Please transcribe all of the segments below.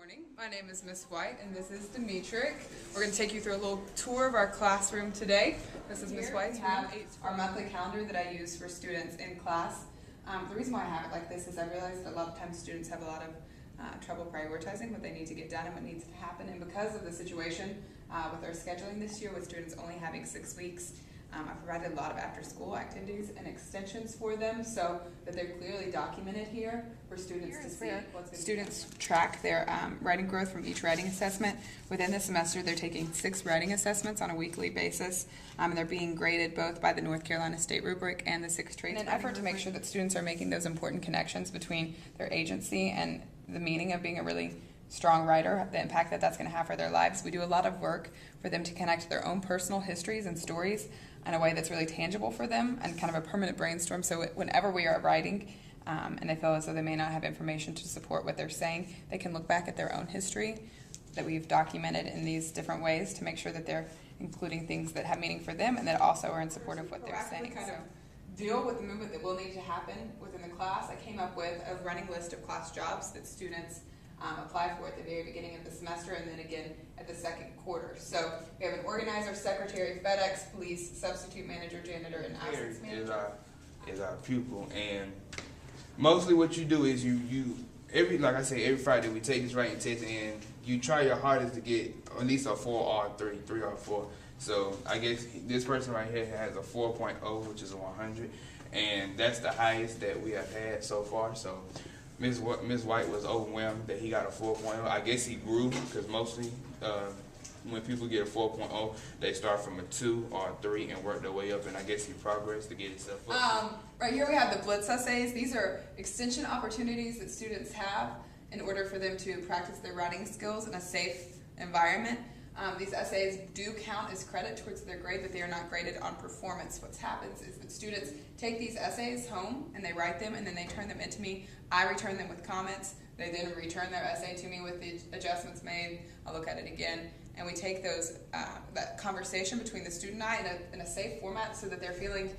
morning. My name is Miss White, and this is Demetric. We're going to take you through a little tour of our classroom today. This is Miss White's room. We have our monthly calendar that I use for students in class. The reason why I have it like this is I realize that a lot of times students have a lot of trouble prioritizing what they need to get done and what needs to happen. And because of the situation with our scheduling this year, with students only having 6 weeks, I provided a lot of after-school activities and extensions for them so that they're clearly documented here for students to see. Students track their writing growth from each writing assessment. Within the semester, they're taking 6 writing assessments on a weekly basis, and they're being graded both by the North Carolina State Rubric and the 6 traits. In an effort to make sure that students are making those important connections between their agency and the meaning of being a really strong writer, the impact that that's going to have for their lives, we do a lot of work for them to connect their own personal histories and stories in a way that's really tangible for them and kind of a permanent brainstorm. So whenever we are writing and they feel as though they may not have information to support what they're saying, they can look back at their own history that we've documented in these different ways to make sure that they're including things that have meaning for them and that also are in support of what they're saying. Kind of deal with the movement that will need to happen within the class. I came up with a running list of class jobs that students apply for at the very beginning of the semester and then again at the second quarter. So we have an organizer, secretary, FedEx, police, substitute manager, janitor, and absence manager. Is our pupil, and mostly what you do is you like I say, every Friday we take this writing test and you try your hardest to get at least a 4 or 3 or 4. So I guess this person right here has a 4.0, which is a 100, and that's the highest that we have had so far. So Miss White was overwhelmed that he got a 4.0. I guess he grew because mostly when people get a 4.0, they start from a 2 or a 3 and work their way up, and I guess he progressed to get himself up. Right here we have the Blitz Essays. These are extension opportunities that students have in order for them to practice their writing skills in a safe environment. These essays do count as credit towards their grade, but they are not graded on performance. What happens is that students take these essays home and they write them and then they turn them into me. I return them with comments. They then return their essay to me with the adjustments made. I'll look at it again. And we take those that conversation between the student and I in a safe format so that they're feeling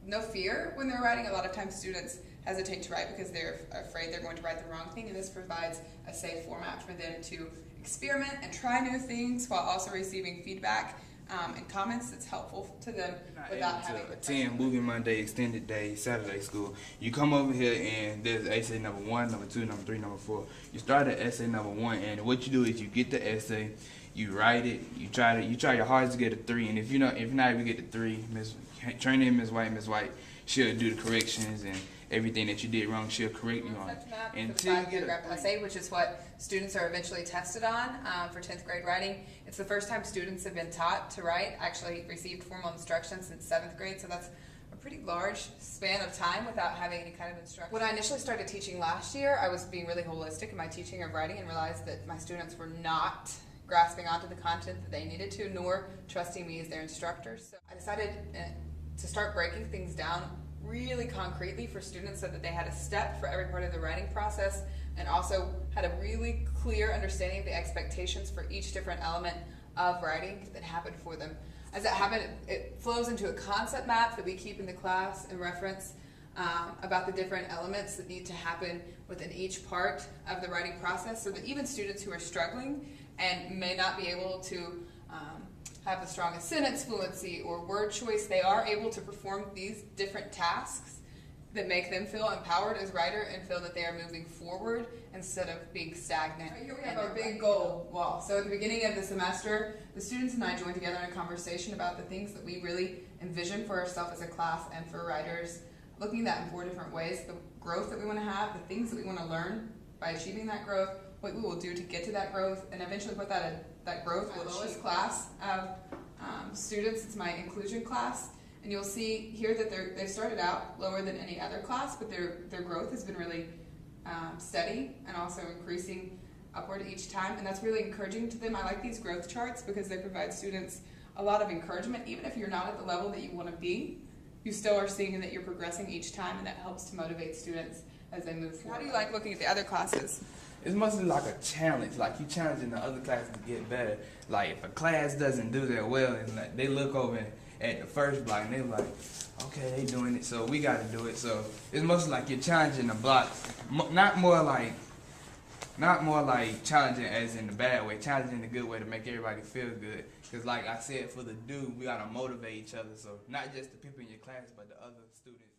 no fear when they're writing. A lot of times students hesitate to write because they're afraid they're going to write the wrong thing, and this provides a safe format for them to experiment and try new things while also receiving feedback and comments that's helpful to them without having to attend Movie Monday, extended day, Saturday school. You come over here and there's essay number 1, number 2, number 3, number 4. You start at essay number 1, and what you do is you get the essay, you write it, you try your hardest to get a 3, and if not even get the 3, turn in Miss White, she'll do the corrections and everything that you did wrong, she'll correct you on it. Until you get a essay, which is what students are eventually tested on for 10th grade writing. It's the first time students have been taught to write, actually received formal instruction since 7th grade, so that's a pretty large span of time without having any kind of instruction. When I initially started teaching last year, I was being really holistic in my teaching of writing and realized that my students were not grasping onto the content that they needed to, nor trusting me as their instructor. So I decided to start breaking things down really concretely for students so that they had a step for every part of the writing process and also had a really clear understanding of the expectations for each different element of writing that happened for them. As that happened, it flows into a concept map that we keep in the class and reference about the different elements that need to happen within each part of the writing process so that even students who are struggling and may not be able to have the strongest sentence fluency or word choice, they are able to perform these different tasks that make them feel empowered as writer and feel that they are moving forward instead of being stagnant. Right, here we have our big goal wall. So at the beginning of the semester, the students and I joined together in a conversation about the things that we really envision for ourselves as a class and for writers, looking at that in 4 different ways: the growth that we want to have, the things that we want to learn by achieving that growth, what we will do to get to that growth, and eventually put that growth in the lowest class of students. It's my inclusion class, and you'll see here that they started out lower than any other class, but their growth has been really steady and also increasing upward each time, and that's really encouraging to them. I like these growth charts because they provide students a lot of encouragement. Even if you're not at the level that you want to be, you still are seeing that you're progressing each time, and that helps to motivate students as they move forward. How do you like looking at the other classes? It's mostly like a challenge, like you challenging the other classes to get better. Like if a class doesn't do that well, and like they look over at the first block and they're like, okay, they doing it, so we got to do it. So it's mostly like you're challenging the blocks, not more like Not more like challenging as in the bad way, challenging in the good way to make everybody feel good. Because like I said, for the do, we gotta motivate each other. So not just the people in your class, but the other students.